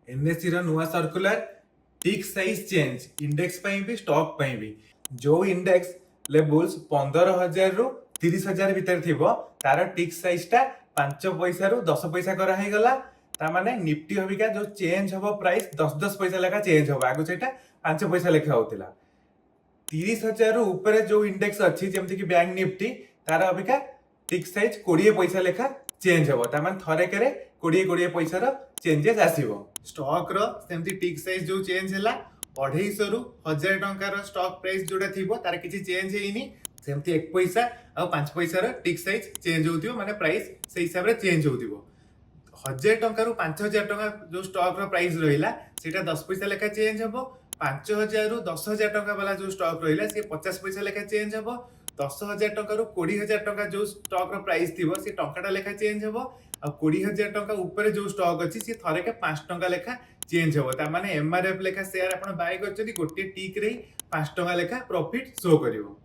NSC रो नुआ circular टिक size change index पई भी स्टॉक पई भी जो इंडेक्स लेवल्स 15,000 रु 30,000 भीतर थिबो तार टिक साइज टा 5 पैसा रु 10 पैसा करा हे गला ता माने निफ्टी हबिका जो चेंज हबो प्राइस 10 पैसा लेखा चेंज हबो आगु सेटा 5 पैसा लेखा होतिला 30,000 रु ऊपर जो इंडेक्स अच्छी जमती कि बैंक निफ्टी तार अबिका टिक साइज 20 पैसा लेखा चेंज हबो ता माने थरे करे 20 पैसा रो चेंजेस आसीबो स्टॉक रो सेमती टिक साइज जो चेंज हला 250 रु 1000 टंका रो स्टॉक प्राइस जोडा थिबो तार किछि चेंज हेइनी सेमती 1 पैसा आ 5 पैसा रो टिक साइज चेंज होतिबो माने प्राइस से हिसाब रे चेंज होतिबो 1000 टंका रु 5000 टंका जो स्टॉक रो प्राइस रहिला सेटा 10 पैसा लेखा चेंज हबो 5,000 रु 10,000 टंका वाला जो स्टॉक रहिला से 50 पैसा लेखा चेंज हबो 10,000 टंका रु 20,000 टंका जो स्टॉक रो प्राइस थिबो से टंकाटा लेखा चेंज हबो आ 20,000 टंका ऊपर जो स्टॉक अछि से थरे के 5 टंका लेखा चेंज हबो ता माने एमआरएफ लेखा शेयर आपण बाय करछथि गोटे टिक रे 5 टंका लेखा प्रॉफिट शो करिवो।